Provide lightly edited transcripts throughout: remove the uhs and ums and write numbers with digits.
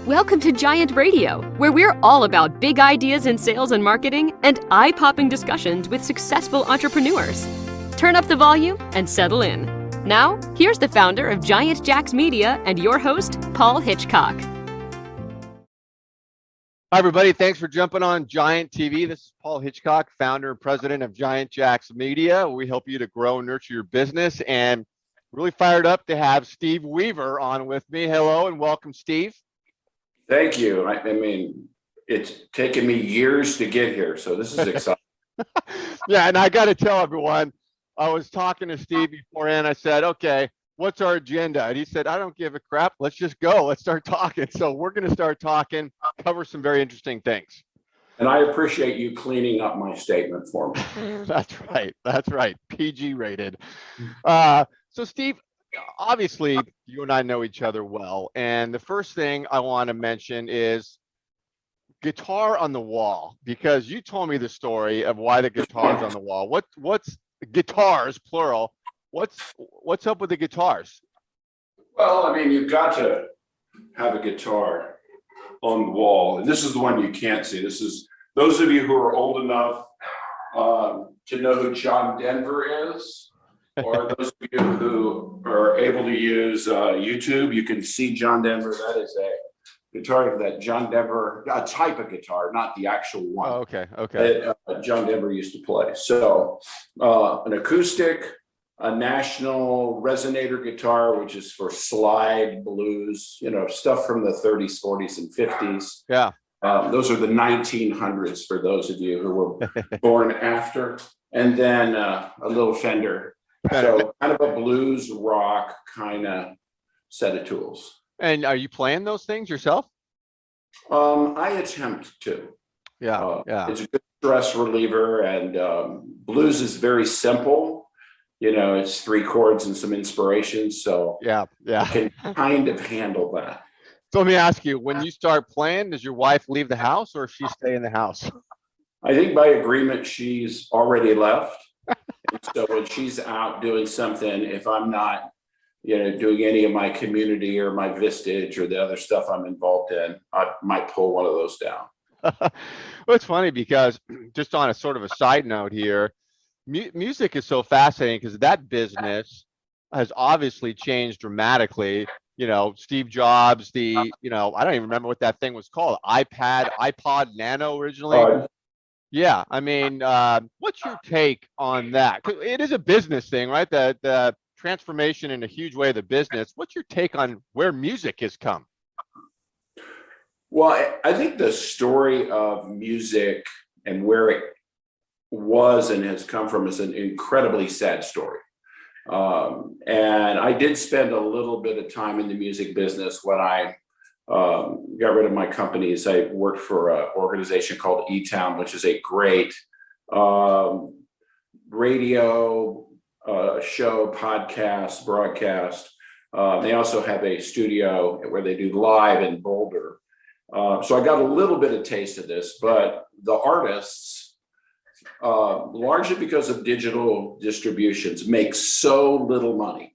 Welcome to Giant Radio, where we're all about big ideas in sales and marketing and eye-popping discussions with successful entrepreneurs. Turn up the volume and settle in. Now, here's the founder of Giant Jacks Media and your host, Paul Hitchcock. Hi, everybody. Thanks for jumping on Giant TV. This is Paul Hitchcock, founder and president of Giant Jacks Media. We help you to grow and nurture your business, and really fired up to have Steve Weaver on with me. Hello and welcome, Steve. Thank you. I mean, it's taken me years to get here, so this is exciting. Yeah, and I got to tell everyone, I was talking to Steve beforehand. I said, okay, what's our agenda? And he said, I don't give a crap. Let's just go. Let's start talking. So we're going to start talking, cover some very interesting things. And I appreciate you cleaning up my statement for me. That's right. That's right. PG rated. So Steve, obviously you and I know each other well. And the first thing I want to mention is guitar on the wall, because you told me the story of why the guitar's on the wall. What's guitars, plural? What's up with the guitars? Well, I mean, you've got to have a guitar on the wall. And this is the one you can't see. This is those of you who are old enough to know who John Denver is, or those of you who are able to use YouTube. You can see John Denver. That is a guitar that John Denver, a type of guitar, not the actual one. Oh, okay. That John Denver used to play. So an acoustic, a national resonator guitar, which is for slide, blues, stuff from the 30s, 40s, and 50s. Yeah. Those are the 1900s for those of you who were born after. And then a little Fender. So kind of a blues rock kind of set of tools. And are you playing those things yourself? I attempt to. Yeah. It's a good stress reliever, and blues is very simple. It's 3 chords and some inspiration. So yeah. I can kind of handle that. So let me ask you, when you start playing, does your wife leave the house or she stay in the house? I think by agreement, she's already left. And so when she's out doing something, if I'm not, doing any of my community or my Vistage or the other stuff I'm involved in, I might pull one of those down. Well, it's funny because just on a sort of a side note here, music is so fascinating because that business has obviously changed dramatically. Steve Jobs, I don't even remember what that thing was called, iPod Nano originally. Yeah, I mean, what's your take on that? 'Cause it is a business thing, right? The transformation in a huge way of the business. What's your take on where music has come? Well, I think the story of music and where it was and has come from is an incredibly sad story. And I did spend a little bit of time in the music business when I got rid of my companies. I worked for an organization called E-Town, which is a great radio show, podcast, broadcast. They also have a studio where they do live in Boulder. So I got a little bit of taste of this, but the artists, largely because of digital distributions, make so little money.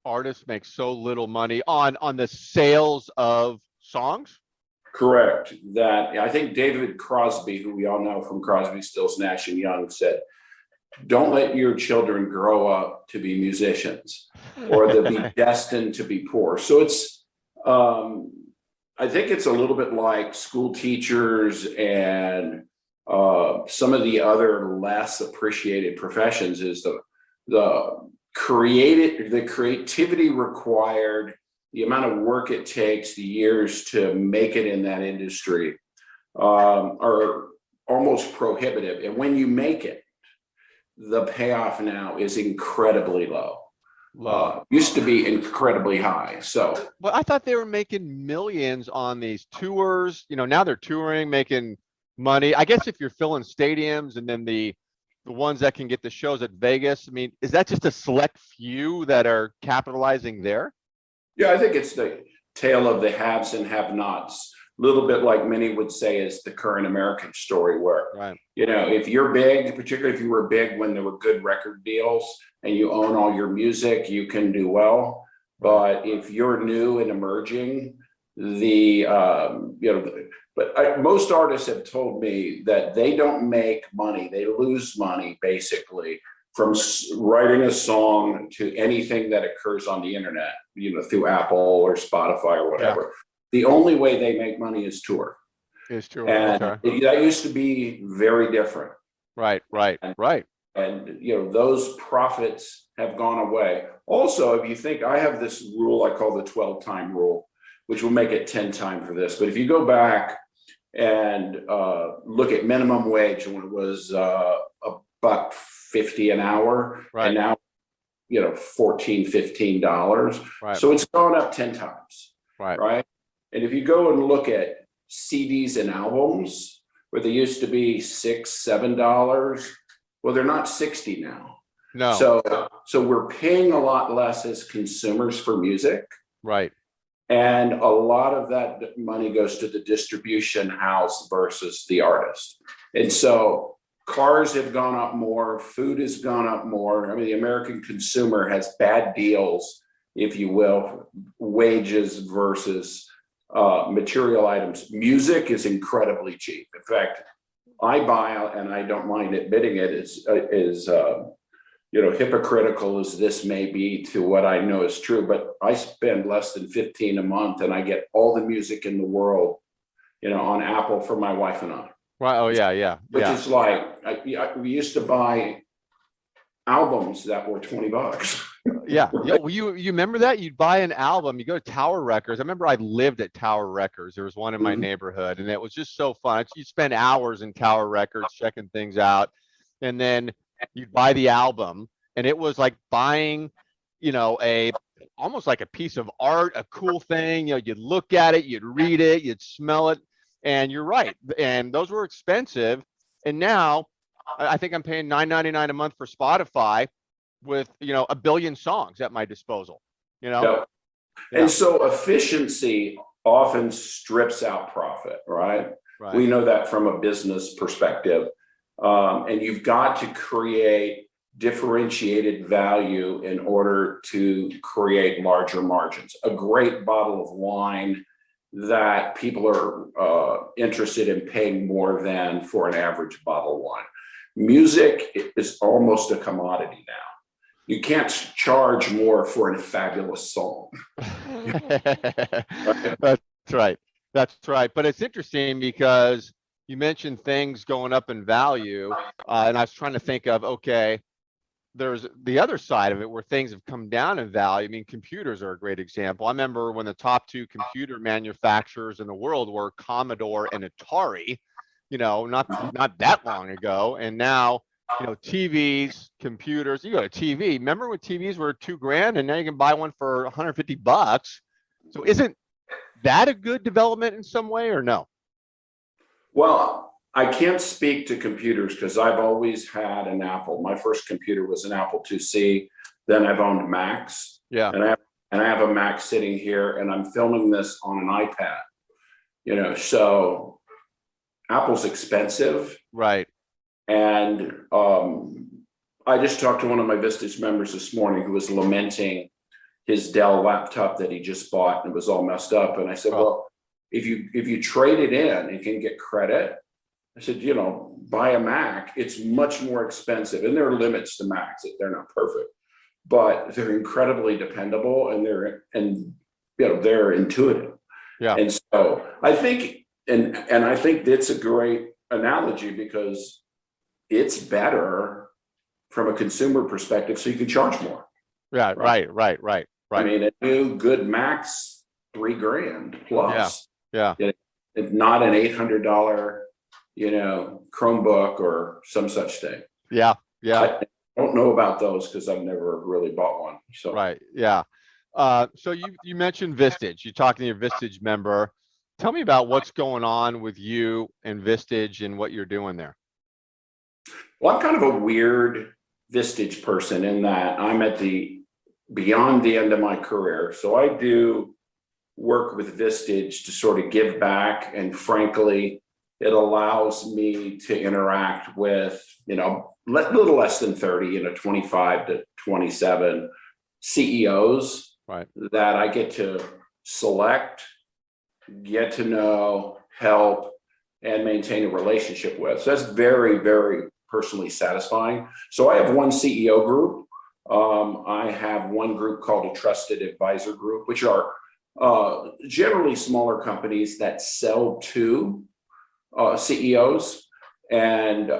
Artists make so little money on the sales of songs? Correct. That I think David Crosby, who we all know from Crosby, Stills, Nash and Young, said, don't let your children grow up to be musicians or they'll be destined to be poor. So it's, I think it's a little bit like school teachers and some of the other less appreciated professions is the creativity required, the amount of work it takes, the years to make it in that industry are almost prohibitive. And when you make it, the payoff now is incredibly low. Used to be incredibly high. So, well, I thought they were making millions on these tours. Now they're touring, making money. I guess if you're filling stadiums and then the ones that can get the shows at Vegas, I mean, is that just a select few that are capitalizing there? Yeah, I think it's the tale of the haves and have-nots. A little bit like many would say is the current American story where, right. If you're big, particularly if you were big when there were good record deals and you own all your music, you can do well. But if you're new and emerging, most artists have told me that they don't make money, they lose money basically from writing a song to anything that occurs on the internet, through Apple or Spotify or whatever. Yeah. The only way they make money is tour. Is tour. And okay. that used to be very different. Right. And those profits have gone away. Also, if you think, I have this rule I call the 12-time rule, which will make it 10 times for this. But if you go back and look at minimum wage when it was $1.50 an hour, right. and now $14, $15. Right. So it's gone up 10 times. Right. And if you go and look at CDs and albums, where they used to be $6, $7, well, they're not 60 now. No. So we're paying a lot less as consumers for music. Right. And a lot of that money goes to the distribution house versus the artist. And so cars have gone up more, food has gone up more. I mean, the American consumer has bad deals, if you will, wages versus material items. Music is incredibly cheap. In fact, I buy, and I don't mind admitting it, is hypocritical as this may be to what I know is true, but I spend less than $15 a month and I get all the music in the world, on Apple for my wife and I. Right. Oh yeah. Which is like, we used to buy albums that were $20. Yeah. Well, you remember that? You'd buy an album, you go to Tower Records. I remember I lived at Tower Records. There was one in my neighborhood, and it was just so fun. You spend hours in Tower Records checking things out, and then you'd buy the album, and it was like buying, almost like a piece of art, a cool thing. You'd look at it, you'd read it, you'd smell it, and you're right. And those were expensive. And now I think I'm paying $9.99 a month for Spotify with, 1 billion songs at my disposal, Yeah. And so efficiency often strips out profit, right? We know that from a business perspective. And you've got to create differentiated value in order to create larger margins. A great bottle of wine that people are interested in paying more than for an average bottle of wine. Music is almost a commodity now. You can't charge more for a fabulous song. That's right. But it's interesting because you mentioned things going up in value, and I was trying to think of, okay, there's the other side of it where things have come down in value. I mean, computers are a great example. I remember when the top 2 computer manufacturers in the world were Commodore and Atari, not that long ago. And now, TVs, computers, you go to TV. Remember when TVs were $2,000 and now you can buy one for $150? So isn't that a good development in some way or no? Well, I can't speak to computers because I've always had an Apple. My first computer was an Apple IIc. Then I've owned Macs. Yeah. And I have a Mac sitting here, and I'm filming this on an iPad. So Apple's expensive. Right. And I just talked to one of my Vistage members this morning who was lamenting his Dell laptop that he just bought and it was all messed up. And I said, well, if you trade it in and can get credit, I said, buy a Mac. It's much more expensive, and there are limits to Macs. They're not perfect, but they're incredibly dependable, and they're intuitive. Yeah. And so I think, and I think that's a great analogy because it's better from a consumer perspective, so you can charge more. Yeah. Right. I mean, a new good Mac's $3,000 plus. Yeah. It's not an $800, Chromebook or some such thing. Yeah. I don't know about those because I've never really bought one. So right. Yeah. So you mentioned Vistage. You're talking to your Vistage member. Tell me about what's going on with you and Vistage and what you're doing there. Well, I'm kind of a weird Vistage person in that I'm at beyond the end of my career. So I do work with Vistage to sort of give back, and frankly, it allows me to interact with, little less than 30, 25 to 27 CEOs right. that I get to select, get to know, help, and maintain a relationship with. So that's very, very personally satisfying. So I have one CEO group. I have one group called a trusted advisor group, which are generally smaller companies that sell to CEOs and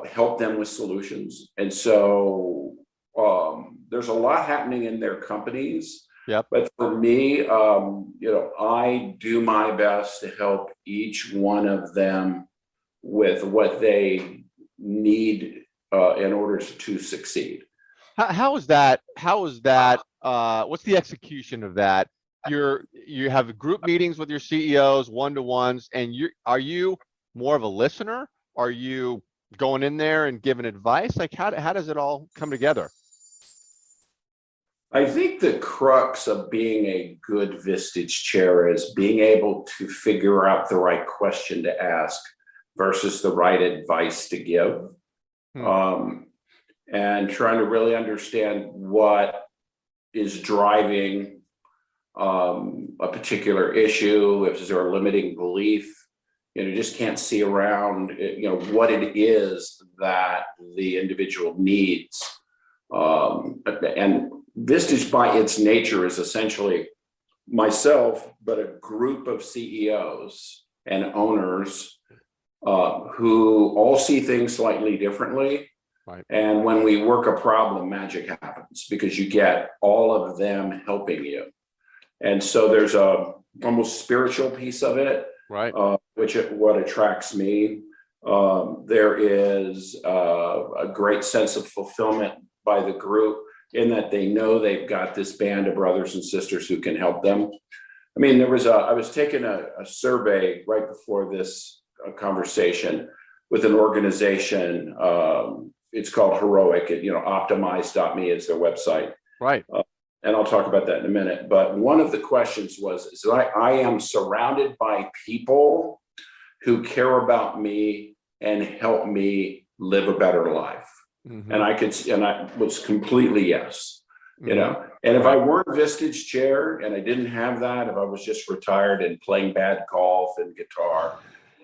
help them with solutions. And so there's a lot happening in their companies. Yep. But for me, I do my best to help each one of them with what they need in order to succeed. How is that? What's the execution of that? You have group meetings with your CEOs, one-to-ones, and are you more of a listener? Are you going in there and giving advice? Like how does it all come together? I think the crux of being a good Vistage chair is being able to figure out the right question to ask versus the right advice to give. And trying to really understand what is driving a particular issue. If there a limiting belief, you just can't see around, what it is that the individual needs. And Vistage by its nature is essentially myself, but a group of CEOs and owners who all see things slightly differently. Right. And when we work a problem, magic happens because you get all of them helping you. And so there's a almost spiritual piece of it, right? What attracts me. There is a great sense of fulfillment by the group in that they know they've got this band of brothers and sisters who can help them. I mean, I was taking a survey right before this conversation with an organization. It's called Heroic. Optimize.me is their website. Right. And I'll talk about that in a minute. But one of the questions is that I am surrounded by people who care about me and help me live a better life. Mm-hmm. And I was completely yes. Mm-hmm. And if I weren't Vistage chair and I didn't have that, if I was just retired and playing bad golf and guitar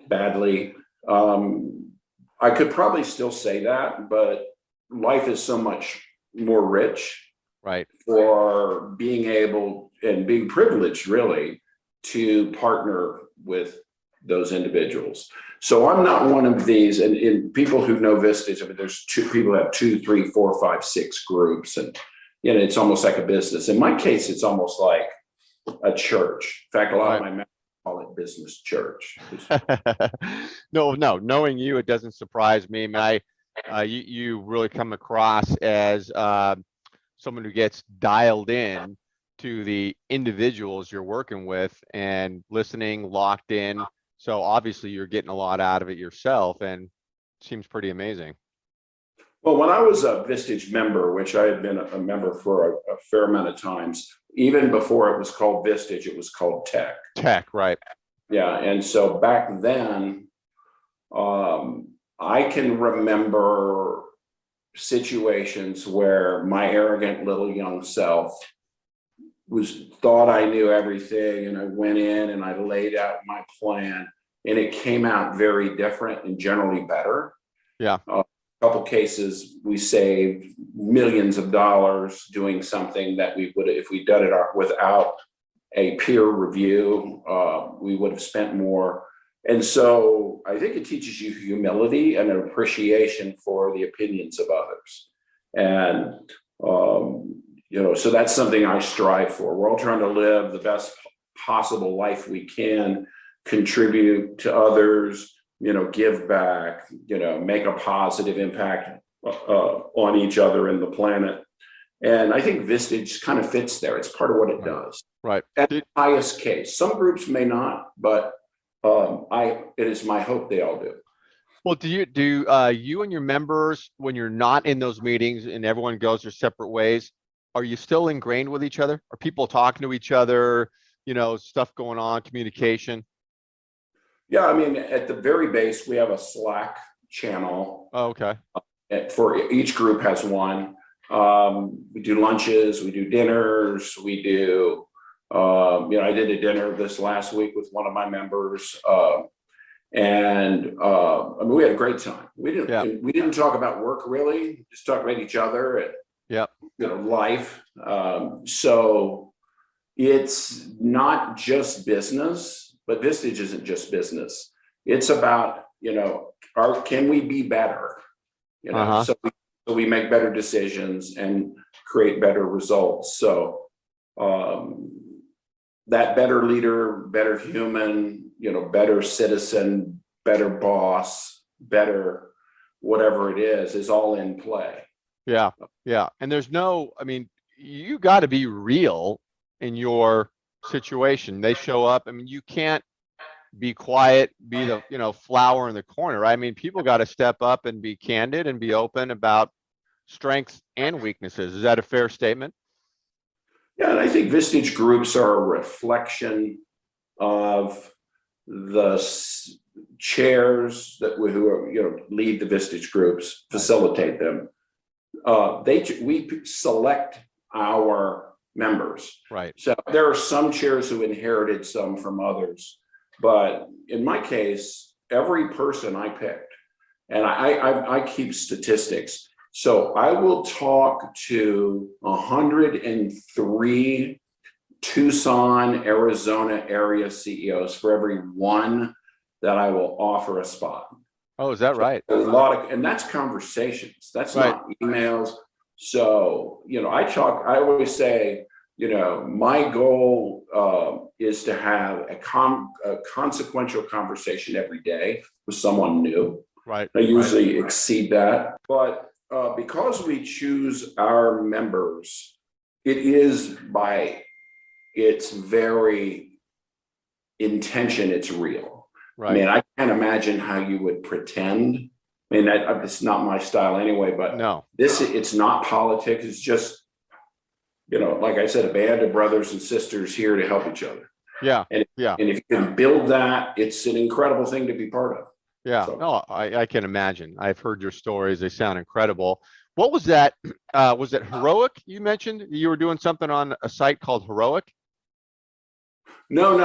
badly, I could probably still say that, but life is so much more rich, right? For being able and being privileged really to partner with those individuals. So I'm not one of these, and in people who know Vistage, I mean, there's people have 2, 3, 4, 5, 6 groups, and it's almost like a business. In my case, it's almost like a church. In fact, a lot of my members call it business church. No, knowing you, it doesn't surprise me. I mean, you really come across as someone who gets dialed in to the individuals you're working with and listening, locked in. So obviously you're getting a lot out of it yourself, and it seems pretty amazing. Well, when I was a Vistage member, which I had been a member for a fair amount of times, even before it was called Vistage, it was called Tech. Tech, right. Yeah, and so back then, I can remember situations where my arrogant little young self thought I knew everything, and I went in and I laid out my plan, and it came out very different and generally better. Yeah. A couple cases, we saved millions of dollars doing something that we would, if we'd done it without a peer review, we would have spent more. And so I think it teaches you humility and an appreciation for the opinions of others. And, so that's something I strive for. We're all trying to live the best possible life we can, contribute to others, give back, make a positive impact on each other and the planet. And I think Vistage kind of fits there. It's part of what it does. Right. At the highest case. Some groups may not, but it is my hope they all do. Well, do you and your members, when you're not in those meetings and everyone goes their separate ways, are you still ingrained with each other? Are people talking to each other, stuff going on, communication? Yeah, I mean, at the very base, we have a Slack channel. Oh, okay. For each group has one. We do lunches, we do dinners, we do I did a dinner this last week with one of my members, and I mean, we had a great time. We didn't talk about work really, just talk about each other and life. So it's not just business, but Vistage isn't just business. It's about can we be better? So we make better decisions and create better results. So that better leader, better human, better citizen, better boss, better whatever it is all in play. Yeah. And there's you got to be real in your situation. They show up. I mean, you can't be quiet, be the flower in the corner, right? I mean, people got to step up and be candid and be open about strengths and weaknesses. Is that a fair statement? Yeah, and I think Vistage Groups are a reflection of the chairs who lead the Vistage Groups, facilitate them. We select our members. Right. So there are some chairs who inherited some from others, but in my case, every person I picked, and I keep statistics. So I will talk to 103 Tucson, Arizona area CEOs for every one that I will offer a spot. Oh, is that right? And that's conversations. That's not emails. So, I always say, my goal is to have a consequential conversation every day with someone new. Right. I usually exceed that, but because we choose our members, it is by its very intention, it's real. Right. I mean, I can't imagine how you would pretend. I mean, it's not my style anyway, but no, it's not politics. It's just, like I said, a band of brothers and sisters here to help each other. Yeah. And if you can build that, it's an incredible thing to be part of. Yeah, So. no, I can imagine. I've heard your stories. They sound incredible. What was that? Was it Heroic? You mentioned you were doing something on a site called Heroic? No.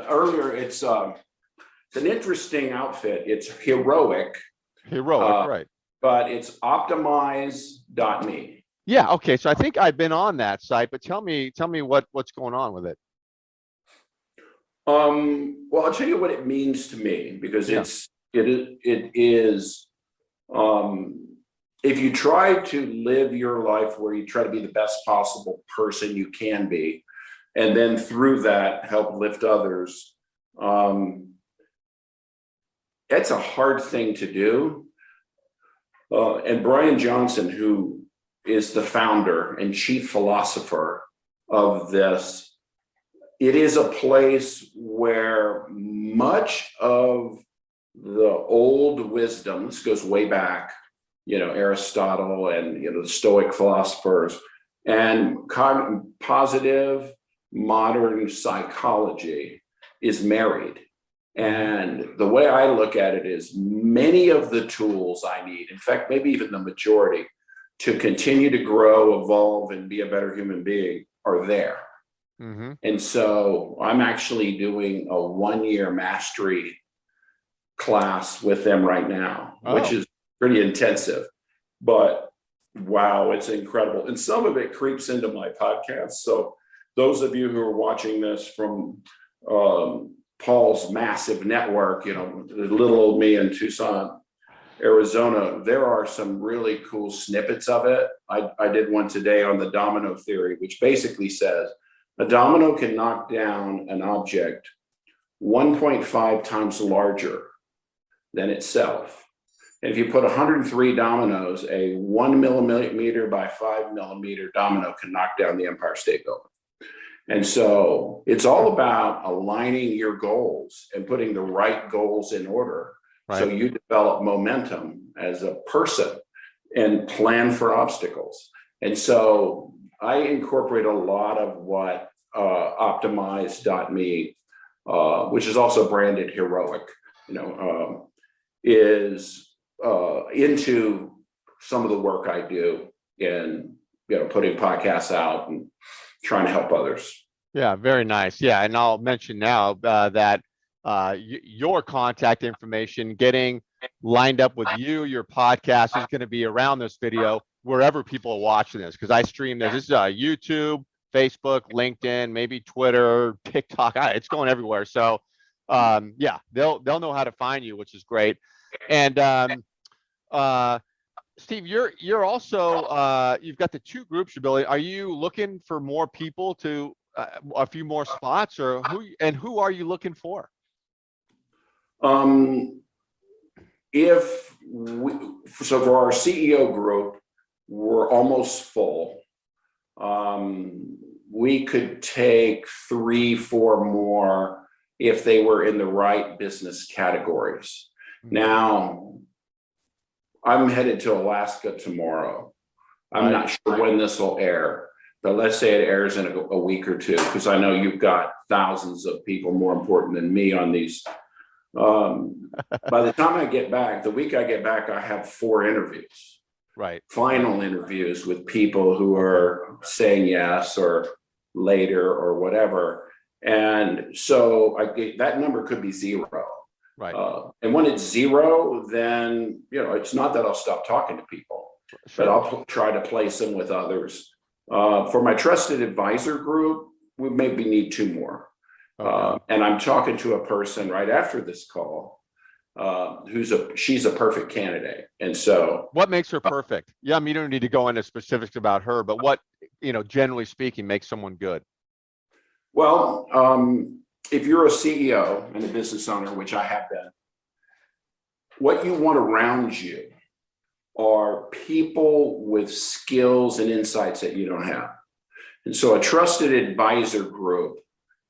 Earlier, it's an interesting outfit. It's Heroic. Heroic, right. But it's optimize.me. Yeah, okay. So I think I've been on that site, but tell me what's going on with it. Well, I'll tell you what it means to me, because it is if you try to live your life where you try to be the best possible person you can be, and then through that help lift others, it's a hard thing to do. And Brian Johnson, who is the founder and chief philosopher of this, it is a place where much of the old wisdom, this goes way back, Aristotle and the Stoic philosophers, and positive modern psychology is married. And the way I look at it is many of the tools I need, in fact, maybe even the majority, to continue to grow, evolve, and be a better human being are there. Mm-hmm. And so I'm actually doing a 1-year mastery class with them right now, which is pretty intensive, but wow, it's incredible. And some of it creeps into my podcast. So those of you who are watching this from Paul's massive network, little old me in Tucson, Arizona, there are some really cool snippets of it. I did one today on the domino theory, which basically says a domino can knock down an object 1.5 times larger than itself. And if you put 103 dominoes, a 1 millimeter by 5 millimeter domino can knock down the Empire State Building. And so it's all about aligning your goals and putting the right goals in order. Right. So you develop momentum as a person and plan for obstacles. And so I incorporate a lot of what optimize.me, which is also branded Heroic, is into some of the work I do in, putting podcasts out and trying to help others. Yeah, very nice. Yeah, and I'll mention now that your contact information, getting lined up with you, your podcast is going to be around this video wherever people are watching this, because I stream this. This is YouTube, Facebook, LinkedIn, maybe Twitter, TikTok. It's going everywhere. So yeah, they'll know how to find you, which is great. And uh, Steve, you're also you've got the two groups you're building. Are you looking for more people to a few more spots, or who are you looking for? If we, so for our CEO group, we're almost full. We could take 3, 4 more if they were in the right business categories. Now, I'm headed to Alaska tomorrow. I'm not sure when this will air, but let's say it airs in a week or two, because I know you've got thousands of people more important than me on these. By the time I get back, the week I get back, I have 4 interviews. Right. Final interviews with people who are saying yes or later or whatever. And so that number could be 0. Right. And when it's 0, then, it's not that I'll stop talking to people, but I'll try to place them with others. For my trusted advisor group, we maybe need 2 more. Okay. And I'm talking to a person right after this call, she's a perfect candidate. And so what makes her perfect? Yeah, I mean, you don't need to go into specifics about her, but what, generally speaking, makes someone good? Well, if you're a CEO and a business owner, which I have been, what you want around you are people with skills and insights that you don't have. And so a trusted advisor group,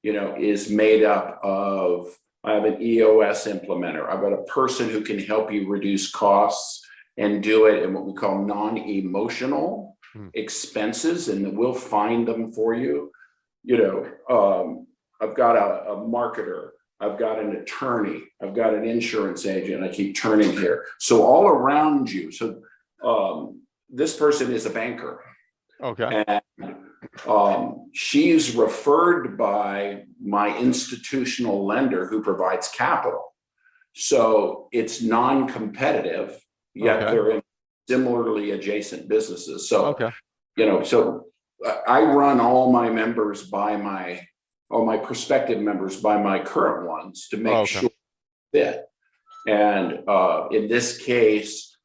is made up of, I have an EOS implementer. I've got a person who can help you reduce costs and do it in what we call non-emotional expenses, and we'll find them for you. I've got a marketer, I've got an attorney, I've got an insurance agent. I keep turning here. So all around you. So this person is a banker. Okay. And she's referred by my institutional lender who provides capital. So it's non-competitive, yet they're in similarly adjacent businesses. So, so I run all my members all my prospective members by my current ones to make sure fit. And in this case,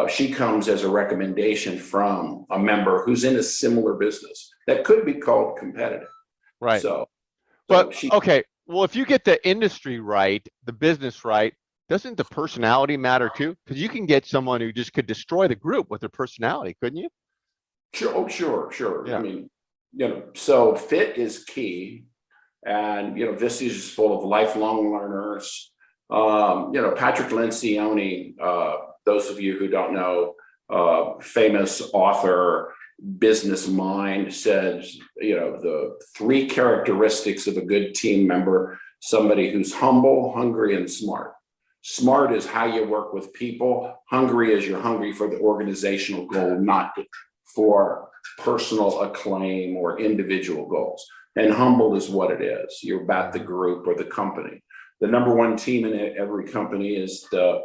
she comes as a recommendation from a member who's in a similar business that could be called competitive. Right. Well, if you get the industry right, the business right, doesn't the personality matter too? Because you can get someone who just could destroy the group with their personality, couldn't you? Sure. Oh, sure. Yeah. I mean, so fit is key. And, Vistage is full of lifelong learners. Patrick Lencioni, those of you who don't know, famous author, business mind, says, the 3 characteristics of a good team member: somebody who's humble, hungry, and smart. Smart is how you work with people. Hungry is you're hungry for the organizational goal, not for personal acclaim or individual goals. And humble is what it is. You're about the group or the company. The number 1 team in every company is the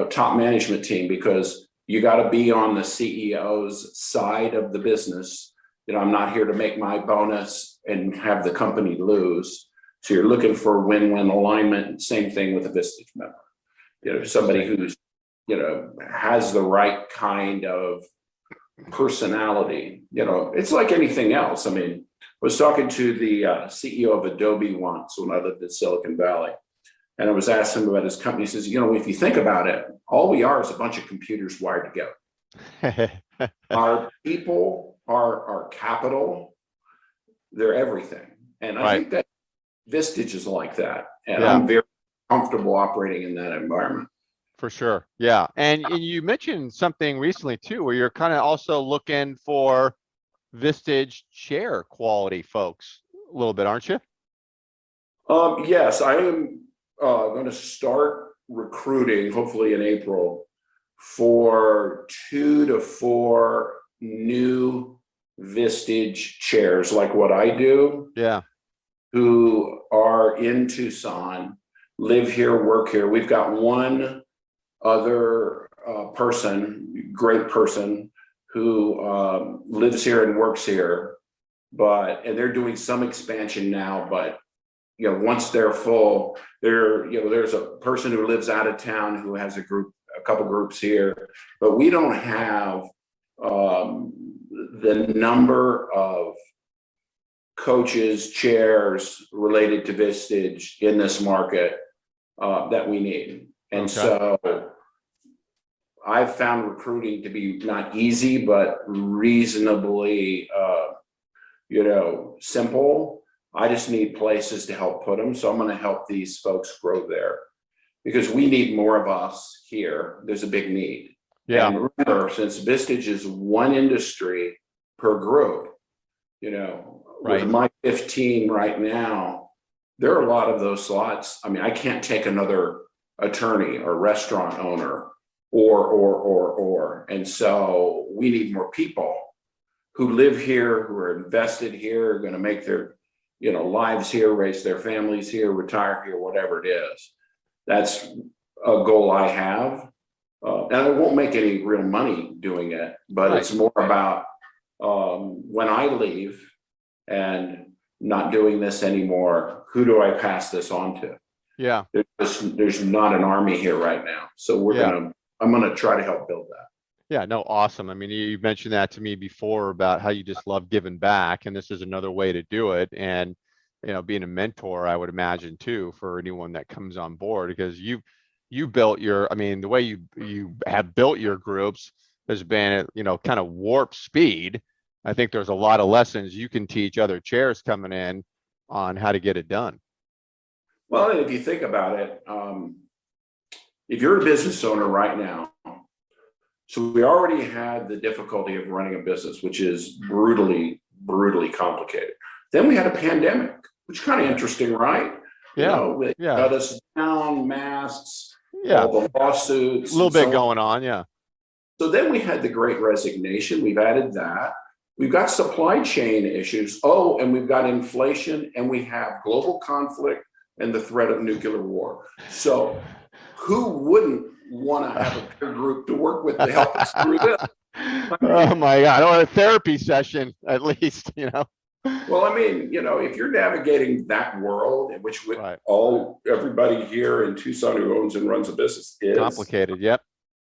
top management team, because you got to be on the CEO's side of the business. I'm not here to make my bonus and have the company lose. So you're looking for win-win alignment. Same thing with a Vistage member. Somebody who's has the right kind of personality. It's like anything else. I mean, I was talking to the CEO of Adobe once when I lived in Silicon Valley. And I was asking him about his company. He says, if you think about it, all we are is a bunch of computers wired together. Our people, our capital, they're everything. And I think that Vistage is like that. And I'm very comfortable operating in that environment. For sure. Yeah. And you mentioned something recently too, where you're kind of also looking for Vistage Chair quality folks a little bit, aren't you? Yes, I am going to start recruiting, hopefully in April, for 2 to 4 new Vistage chairs, like what I do. Yeah. who are in Tucson, live here, work here. We've got one other great person who lives here and works here, and they're doing some expansion now, but once they're full, there's a person who lives out of town who has a couple groups here, but we don't have the number of coaches, chairs related to Vistage in this market that we need. And so I've found recruiting to be not easy, but reasonably, simple. I just need places to help put them. So I'm going to help these folks grow there because we need more of us here. There's a big need. Yeah. And remember, since Vistage is one industry per group, right. With my 15 right now, there are a lot of those slots. I mean, I can't take another attorney or restaurant owner or. And so we need more people who live here, who are invested here, are going to make their lives here, raise their families here, retire here, whatever it is. That's a goal I have. And I won't make any real money doing it, but It's more about when I leave and not doing this anymore, who do I pass this on to? Yeah. There's not an army here right now. So I'm going to try to help build that. Yeah, no, awesome. I mean, you mentioned that to me before about how you just love giving back, and this is another way to do it. And, being a mentor, I would imagine too, for anyone that comes on board, because you built the way you have built your groups has been at, kind of warp speed. I think there's a lot of lessons you can teach other chairs coming in on how to get it done. Well, if you think about it, if you're a business owner right now, so we already had the difficulty of running a business, which is brutally, brutally complicated. Then we had a pandemic, which is kind of interesting, right? Yeah. It shut us down, masks, Yeah. all the lawsuits. A little bit going on, yeah. So then we had the Great Resignation. We've added that. We've got supply chain issues. Oh, and we've got inflation, and we have global conflict and the threat of nuclear war. So who wouldn't want to have a peer group to work with to help us through this? Oh my God, or a therapy session at least, Well, if you're navigating that world in which right. everybody here in Tucson who owns and runs a business is complicated, yep.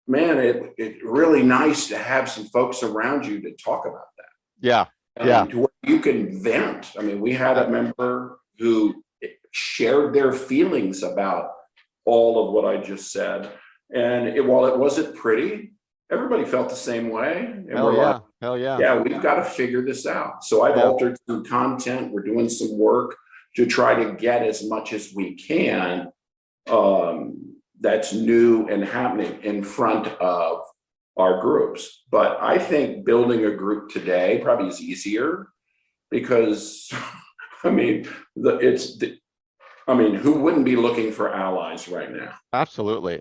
Man, it's really nice to have some folks around you to talk about that. Yeah, To where you can vent. I mean, we had a member who shared their feelings about all of what I just said. And while it wasn't pretty, everybody felt the same way. And Hell yeah. Yeah, we've got to figure this out. So I've altered some content. We're doing some work to try to get as much as we can that's new and happening in front of our groups. But I think building a group today probably is easier because, who wouldn't be looking for allies right now? Absolutely.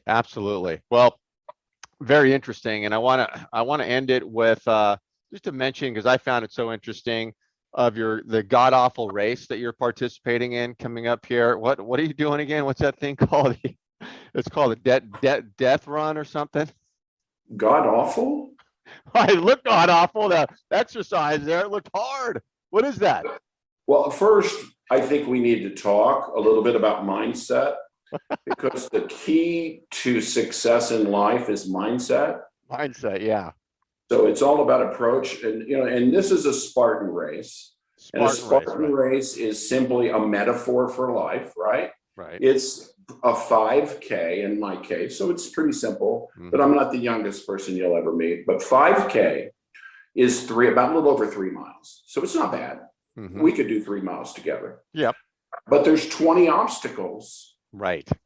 Well, very interesting. And I want to end it with just to mention, because I found it so interesting, of the god awful race that you're participating in coming up here. What are you doing again? What's that thing called? It's called a death run or something. God awful? It looked god awful. The exercise there, it looked hard. What is that? Well, first, I think we need to talk a little bit about mindset because the key to success in life is mindset. Mindset, yeah. So it's all about approach, and this is a Spartan race. And a Spartan race is simply a metaphor for life, right? Right. It's a 5K in my case, so it's pretty simple. Mm-hmm. But I'm not the youngest person you'll ever meet. But 5K is about a little over 3 miles, so it's not bad. Mm-hmm. We could do 3 miles together. Yep. But there's 20 obstacles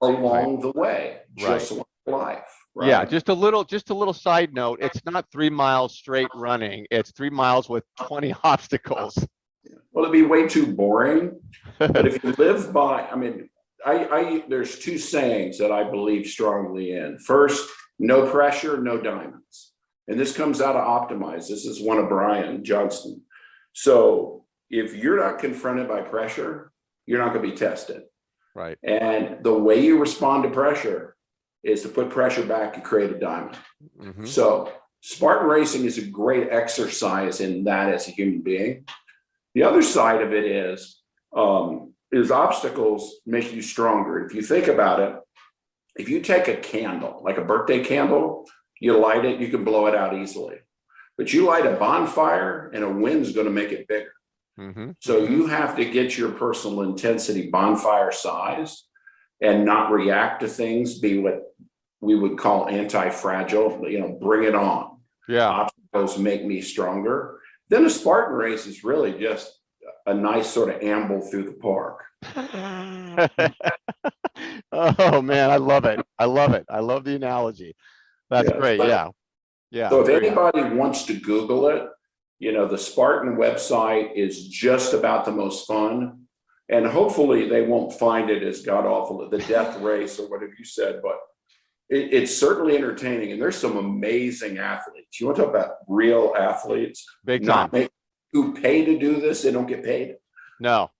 along the way, just like life. Right? Yeah, just a little side note. It's not 3 miles straight running. It's 3 miles with 20 obstacles. Well, it'd be way too boring. But if you live by, there's 2 sayings that I believe strongly in. First, no pressure, no diamonds. And this comes out of Optimize. This is one of Brian Johnston. So if you're not confronted by pressure, you're not going to be tested. Right. And the way you respond to pressure is to put pressure back and create a diamond. So Spartan racing is a great exercise in that as a human being. The other side of it is obstacles make you stronger. If you think about it, if you take a candle, like a birthday candle, you light it, you can blow it out easily. But you light a bonfire and a wind's going to make it bigger. So you have to get your personal intensity bonfire size and not react to things, be what we would call anti-fragile, bring it on. Yeah. Obstacles make me stronger. Then a Spartan race is really just a nice sort of amble through the park. Oh man, I love it. I love it. I love the analogy. That's great. Yeah. Yeah. So if anybody wants to Google it, the Spartan website is just about the most fun. And hopefully they won't find it as god awful, the death race or whatever you said, but it's certainly entertaining. And there's some amazing athletes. You want to talk about real athletes? Big time. Who pay to do this, they don't get paid. No.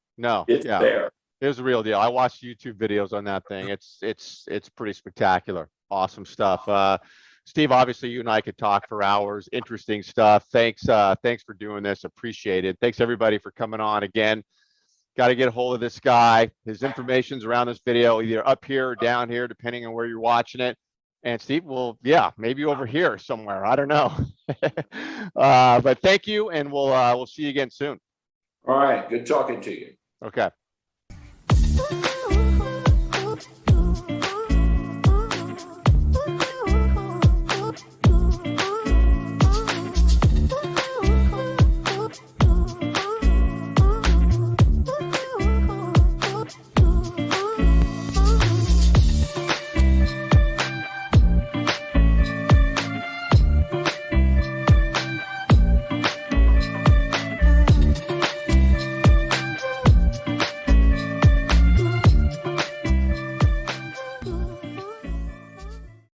It's there. It's the real deal. I watched YouTube videos on that thing. It's pretty spectacular. Awesome stuff. Steve, obviously you and I could talk for hours. Interesting stuff. Thanks for doing this. Appreciate it. Thanks everybody for coming on again. Got to get a hold of this guy. His information's around this video, either up here or down here, depending on where you're watching it. And Steve, maybe over here somewhere. I don't know. But thank you, and we'll see you again soon. All right. Good talking to you. Okay.